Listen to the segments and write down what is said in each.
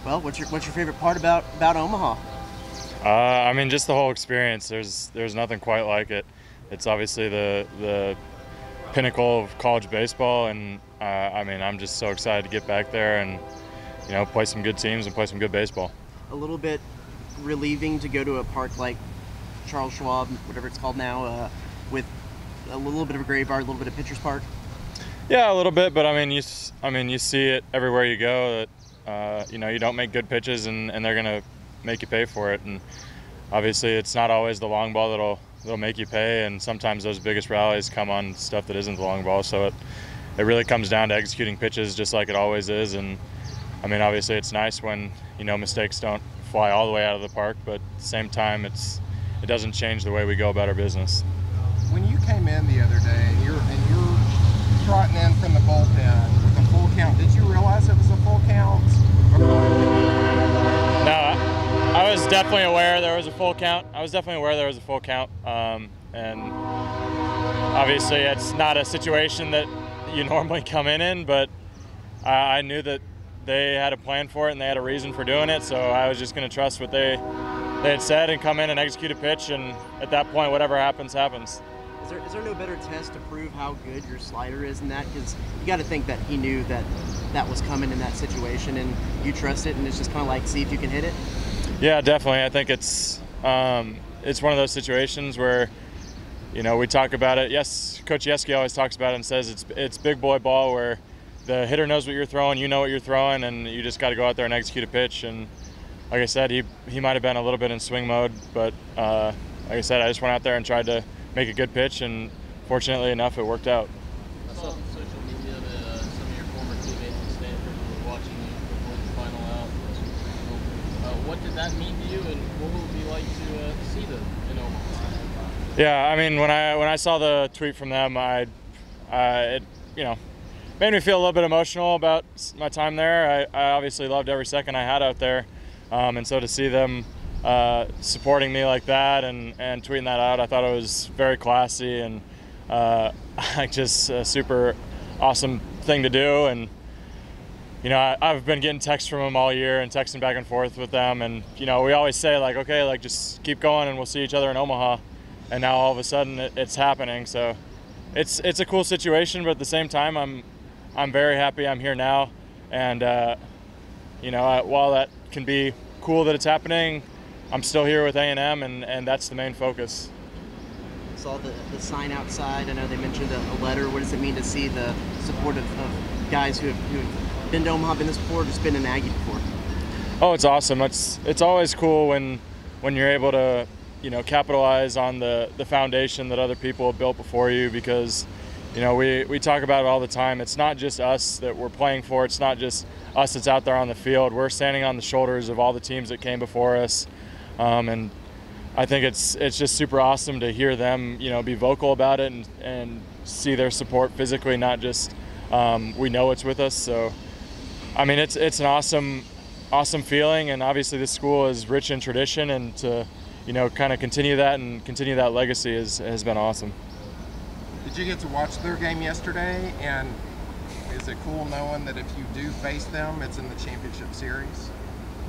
Well, what's your favorite part about Omaha? I mean, just the whole experience. There's nothing quite like it. It's obviously the pinnacle of college baseball, and I mean, I'm just so excited to get back there and play some good teams and play some good baseball. A little bit relieving to go to a park like Charles Schwab, whatever it's called now, with a little bit of a graveyard, a little bit of pitcher's park. Yeah, a little bit, but I mean, you see it everywhere you go that you don't make good pitches and they're gonna make you pay for it. And obviously, it's not always the long ball that'll make you pay, and sometimes those biggest rallies come on stuff that isn't the long ball. So it really comes down to executing pitches just like it always is. And I mean, obviously, it's nice when mistakes don't fly all the way out of the park, but at the same time, it doesn't change the way we go about our business. When you came in the other day and you're trotting in from the bullpen with a full count, did you realize it was a full count? No, I was definitely aware there was a full count. And obviously it's not a situation that you normally come in, but I knew that they had a plan for it and they had a reason for doing it, so I was just going to trust what they had said and come in and execute a pitch, and at that point, whatever happens, happens. Is there no better test to prove how good your slider is in that? Because you got to think that he knew that was coming in that situation, and you trust it, and it's just kind of like, see if you can hit it? Yeah, definitely. I think it's one of those situations where, we talk about it. Yes, Coach Yeski always talks about it and says it's big boy ball where the hitter knows what you're throwing, you know what you're throwing, and you just got to go out there and execute a pitch. And like I said, he might have been a little bit in swing mode, but like I said, I just went out there and tried to make a good pitch, and fortunately enough, it worked out. I saw on social media that some of your former teammates in Stanford were watching you before the final out. What did that mean to you, and what will it be like to see them in Omaha? Yeah, I mean, when I saw the tweet from them, it made me feel a little bit emotional about my time there. I obviously loved every second I had out there, and so to see them supporting me like that and tweeting that out, I thought it was very classy and just a super awesome thing to do. And I've been getting texts from them all year and texting back and forth with them, and we always say like, okay, like just keep going and we'll see each other in Omaha. And now all of a sudden it's happening. So it's a cool situation, but at the same time I'm very happy I'm here now, and while that can be cool that it's happening, I'm still here with A&M, and that's the main focus. Saw the sign outside. I know they mentioned a letter. What does it mean to see the support of guys who have been to Omaha, been this before, just been an Aggie before? Oh, it's awesome. It's always cool when you're able to capitalize on the foundation that other people have built before you, because we talk about it all the time. It's not just us that we're playing for. It's not just us that's out there on the field. We're standing on the shoulders of all the teams that came before us. And I think it's just super awesome to hear them, be vocal about it and see their support physically, not just we know it's with us. So, I mean, it's an awesome feeling, and obviously this school is rich in tradition, and to kind of continue that legacy has been awesome. Did you get to watch their game yesterday, and is it cool knowing that if you do face them, it's in the championship series?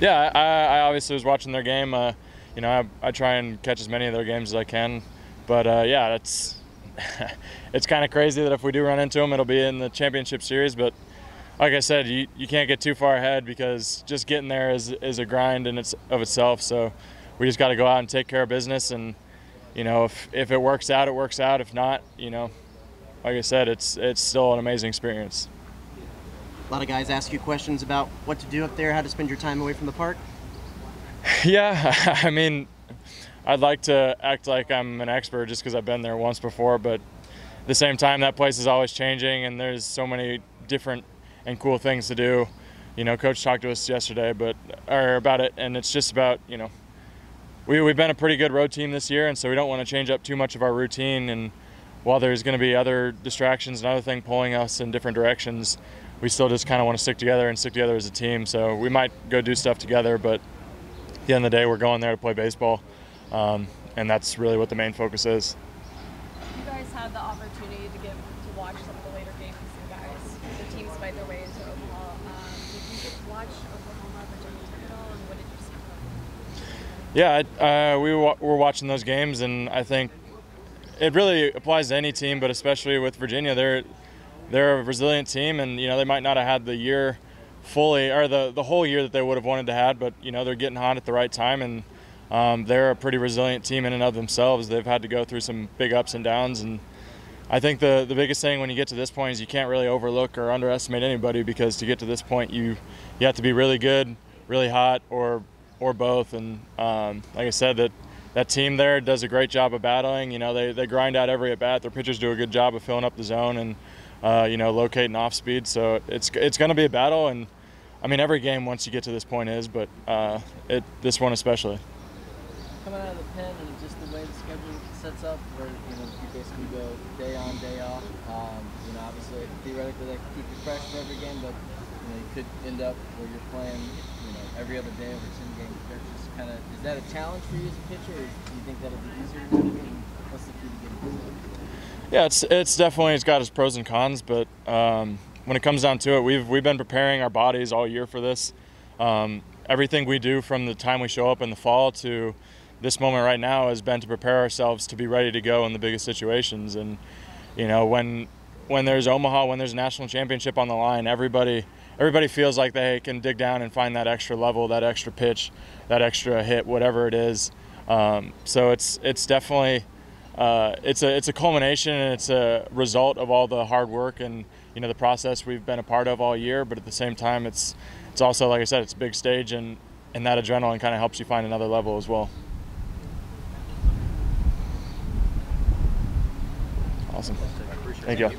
Yeah, I obviously was watching their game. I try and catch as many of their games as I can, but yeah, it's kind of crazy that if we do run into them, it'll be in the championship series. But like I said, you can't get too far ahead, because just getting there is a grind in itself. So we just got to go out and take care of business, and if it works out, it works out. If not, like I said, it's still an amazing experience. A lot of guys ask you questions about what to do up there, how to spend your time away from the park. Yeah, I mean, I'd like to act like I'm an expert just because I've been there once before, but at the same time, that place is always changing, and there's so many different and cool things to do. Coach talked to us yesterday about it, and it's just about, we've been a pretty good road team this year, and so we don't want to change up too much of our routine. And while there's going to be other distractions and other things pulling us in different directions, we still just kind of want to stick together as a team. So we might go do stuff together, but at the end of the day, we're going there to play baseball, and that's really what the main focus is. You guys had the opportunity to watch some of the later games with you guys. The teams fight their way into Omaha. Did you get to watch Oklahoma, Virginia Tech? Yeah, we're watching those games, and I think it really applies to any team, but especially with Virginia. They're a resilient team, and they might not have had the year fully, or the whole year that they would have wanted to have, but they're getting hot at the right time, and they're a pretty resilient team in and of themselves. They've had to go through some big ups and downs, and I think the biggest thing when you get to this point is you can't really overlook or underestimate anybody, because to get to this point you have to be really good, really hot, or both. And like I said, that team there does a great job of battling. They grind out every at bat. Their pitchers do a good job of filling up the zone and locating off speed. So it's going to be a battle, and I mean every game once you get to this point is, but this one especially. Coming out of the pen and just the way the schedule sets up, where you basically go day on, day off. Obviously theoretically they keep you fresh for every game, but you could end up where you're playing every other day over 10 games. Just kind of, is that a challenge for you as a pitcher, or do you think that'll be easier to do? And what's the key to getting through it? Yeah, it's got its pros and cons, but when it comes down to it, we've been preparing our bodies all year for this. Everything we do from the time we show up in the fall to this moment right now has been to prepare ourselves to be ready to go in the biggest situations. And when there's Omaha, when there's a national championship on the line, everybody feels like they can dig down and find that extra level, that extra pitch, that extra hit, whatever it is. So it's definitely it's a culmination, and it's a result of all the hard work and the process we've been a part of all year. But at the same time, it's also, like I said, it's a big stage, and that adrenaline kind of helps you find another level as well. Awesome. Thank you.